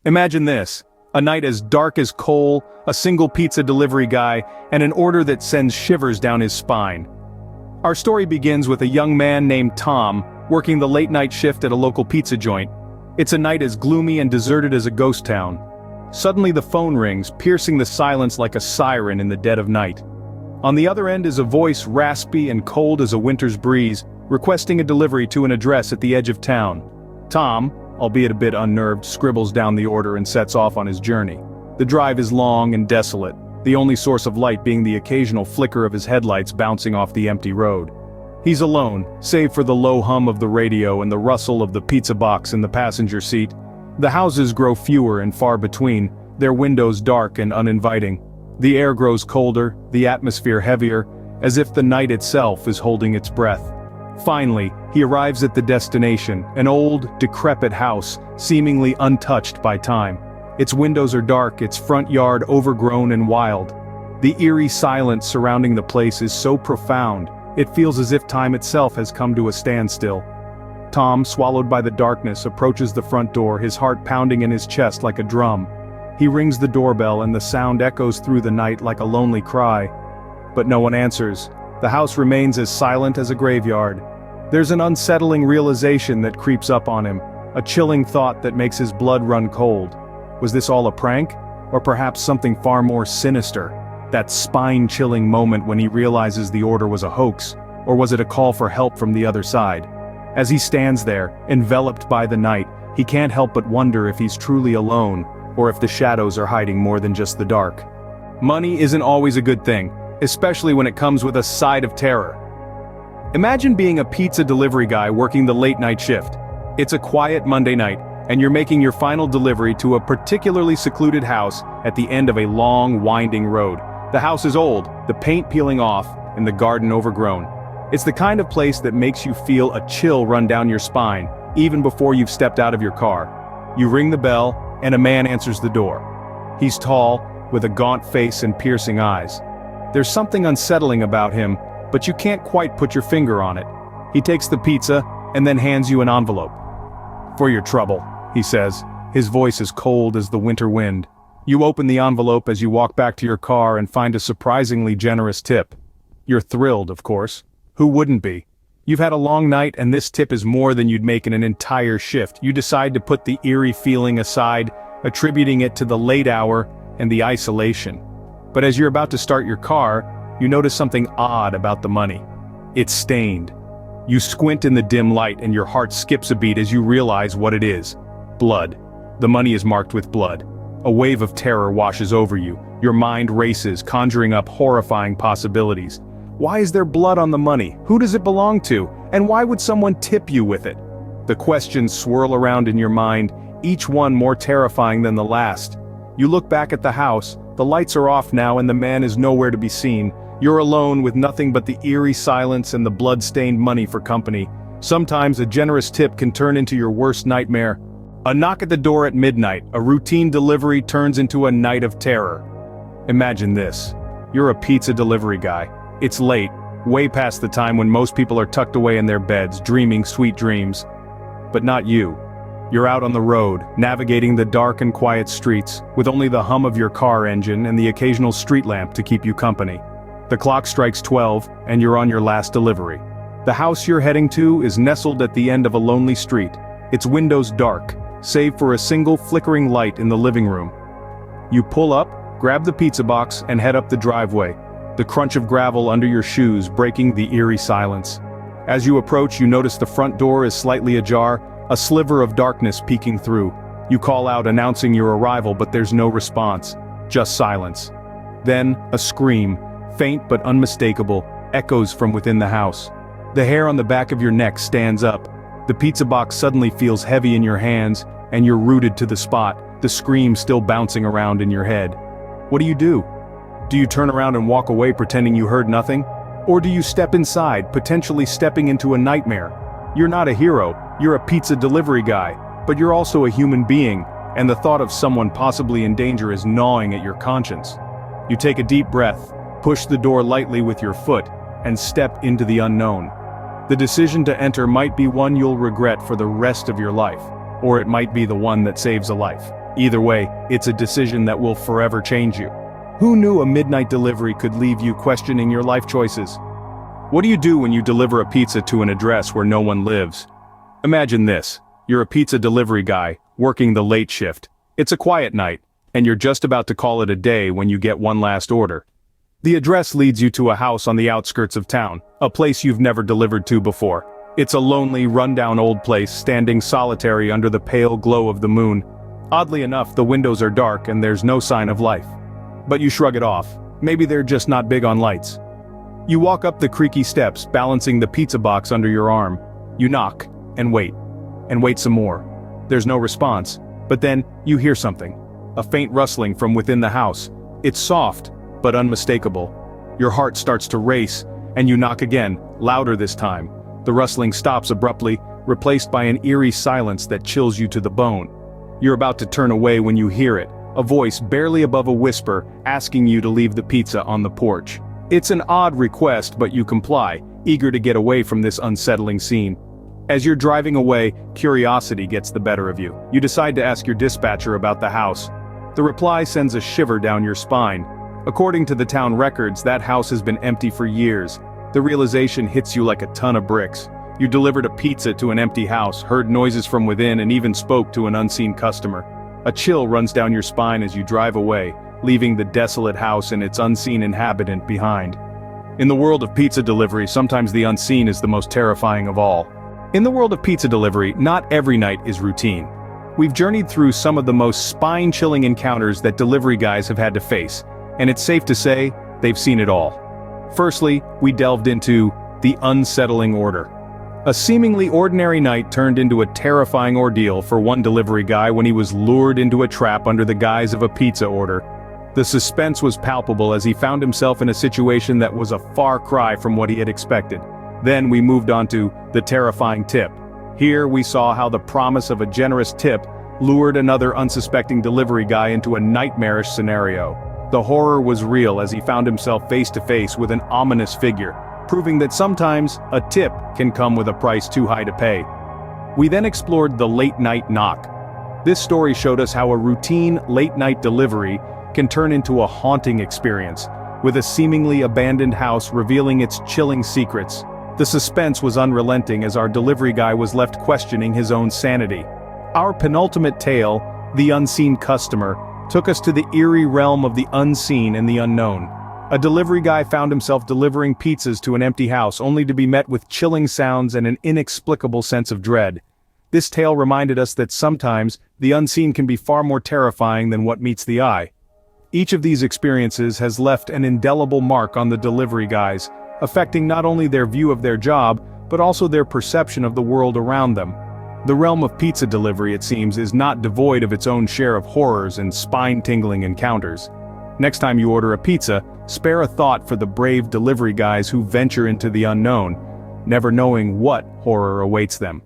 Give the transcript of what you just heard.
Imagine this, a night as dark as coal, a single pizza delivery guy, and an order that sends shivers down his spine. Our story begins with a young man named Tom, working the late-night shift at a local pizza joint. It's a night as gloomy and deserted as a ghost town. Suddenly the phone rings, piercing the silence like a siren in the dead of night. On the other end is a voice raspy and cold as a winter's breeze, requesting a delivery to an address at the edge of town. Tom, albeit a bit unnerved, scribbles down the order and sets off on his journey. The drive is long and desolate, the only source of light being the occasional flicker of his headlights bouncing off the empty road. He's alone, save for the low hum of the radio and the rustle of the pizza box in the passenger seat. The houses grow fewer and far between, their windows dark and uninviting. The air grows colder, the atmosphere heavier, as if the night itself is holding its breath. Finally, he arrives at the destination, an old, decrepit house, seemingly untouched by time. Its windows are dark, its front yard overgrown and wild. The eerie silence surrounding the place is so profound, it feels as if time itself has come to a standstill. Tom, swallowed by the darkness, approaches the front door, his heart pounding in his chest like a drum. He rings the doorbell and the sound echoes through the night like a lonely cry. But no one answers. The house remains as silent as a graveyard. There's an unsettling realization that creeps up on him, a chilling thought that makes his blood run cold. Was this all a prank? Or perhaps something far more sinister? That spine-chilling moment when he realizes the order was a hoax, or was it a call for help from the other side? As he stands there, enveloped by the night, he can't help but wonder if he's truly alone, or if the shadows are hiding more than just the dark. Money isn't always a good thing, especially when it comes with a side of terror. Imagine being a pizza delivery guy working the late-night shift. It's a quiet Monday night, and you're making your final delivery to a particularly secluded house at the end of a long, winding road. The house is old, the paint peeling off, and the garden overgrown. It's the kind of place that makes you feel a chill run down your spine, even before you've stepped out of your car. You ring the bell, and a man answers the door. He's tall, with a gaunt face and piercing eyes. There's something unsettling about him, but you can't quite put your finger on it. He takes the pizza, and then hands you an envelope. "For your trouble," he says, his voice as cold as the winter wind. You open the envelope as you walk back to your car and find a surprisingly generous tip. You're thrilled, of course. Who wouldn't be? You've had a long night and this tip is more than you'd make in an entire shift. You decide to put the eerie feeling aside, attributing it to the late hour and the isolation. But as you're about to start your car, you notice something odd about the money. It's stained. You squint in the dim light and your heart skips a beat as you realize what it is. Blood. The money is marked with blood. A wave of terror washes over you. Your mind races, conjuring up horrifying possibilities. Why is there blood on the money? Who does it belong to? And why would someone tip you with it? The questions swirl around in your mind, each one more terrifying than the last. You look back at the house, the lights are off now and the man is nowhere to be seen. You're alone with nothing but the eerie silence and the blood-stained money for company. Sometimes a generous tip can turn into your worst nightmare. A knock at the door at midnight, a routine delivery turns into a night of terror. Imagine this. You're a pizza delivery guy. It's late, way past the time when most people are tucked away in their beds, dreaming sweet dreams. But not you. You're out on the road, navigating the dark and quiet streets, with only the hum of your car engine and the occasional street lamp to keep you company. The clock strikes 12, and you're on your last delivery. The house you're heading to is nestled at the end of a lonely street, its windows dark, save for a single flickering light in the living room. You pull up, grab the pizza box, and head up the driveway, the crunch of gravel under your shoes breaking the eerie silence. As you approach, you notice the front door is slightly ajar, a sliver of darkness peeking through. You call out announcing your arrival, but there's no response, just silence. Then, a scream, faint but unmistakable, echoes from within the house. The hair on the back of your neck stands up. The pizza box suddenly feels heavy in your hands, and you're rooted to the spot, the scream still bouncing around in your head. What do? Do you turn around and walk away pretending you heard nothing? Or do you step inside, potentially stepping into a nightmare? You're not a hero, you're a pizza delivery guy, but you're also a human being, and the thought of someone possibly in danger is gnawing at your conscience. You take a deep breath, push the door lightly with your foot, and step into the unknown. The decision to enter might be one you'll regret for the rest of your life, or it might be the one that saves a life. Either way, it's a decision that will forever change you. Who knew a midnight delivery could leave you questioning your life choices? What do you do when you deliver a pizza to an address where no one lives? Imagine this. You're a pizza delivery guy, working the late shift. It's a quiet night, and you're just about to call it a day when you get one last order. The address leads you to a house on the outskirts of town, a place you've never delivered to before. It's a lonely, rundown old place standing solitary under the pale glow of the moon. Oddly enough, the windows are dark and there's no sign of life. But you shrug it off. Maybe they're just not big on lights. You walk up the creaky steps, balancing the pizza box under your arm. You knock, and wait some more. There's no response, but then you hear something. A faint rustling from within the house. It's soft, but unmistakable. Your heart starts to race, and you knock again, louder this time. The rustling stops abruptly, replaced by an eerie silence that chills you to the bone. You're about to turn away when you hear it, a voice barely above a whisper asking you to leave the pizza on the porch. It's an odd request, but you comply, eager to get away from this unsettling scene. As you're driving away, curiosity gets the better of you. You decide to ask your dispatcher about the house. The reply sends a shiver down your spine. According to the town records, that house has been empty for years. The realization hits you like a ton of bricks. You delivered a pizza to an empty house, heard noises from within, and even spoke to an unseen customer. A chill runs down your spine as you drive away, leaving the desolate house and its unseen inhabitant behind. In the world of pizza delivery, sometimes the unseen is the most terrifying of all. In the world of pizza delivery, not every night is routine. We've journeyed through some of the most spine-chilling encounters that delivery guys have had to face, and it's safe to say, they've seen it all. Firstly, we delved into the unsettling order. A seemingly ordinary night turned into a terrifying ordeal for one delivery guy when he was lured into a trap under the guise of a pizza order. The suspense was palpable as he found himself in a situation that was a far cry from what he had expected. Then we moved on to the terrifying tip. Here we saw how the promise of a generous tip lured another unsuspecting delivery guy into a nightmarish scenario. The horror was real as he found himself face to face with an ominous figure, proving that sometimes a tip can come with a price too high to pay. We then explored the late-night knock. This story showed us how a routine late-night delivery can turn into a haunting experience, with a seemingly abandoned house revealing its chilling secrets. The suspense was unrelenting as our delivery guy was left questioning his own sanity. Our penultimate tale, The Unseen Customer, took us to the eerie realm of the unseen and the unknown. A delivery guy found himself delivering pizzas to an empty house only to be met with chilling sounds and an inexplicable sense of dread. This tale reminded us that sometimes the unseen can be far more terrifying than what meets the eye. Each of these experiences has left an indelible mark on the delivery guys, affecting not only their view of their job, but also their perception of the world around them. The realm of pizza delivery, it seems, is not devoid of its own share of horrors and spine-tingling encounters. Next time you order a pizza, spare a thought for the brave delivery guys who venture into the unknown, never knowing what horror awaits them.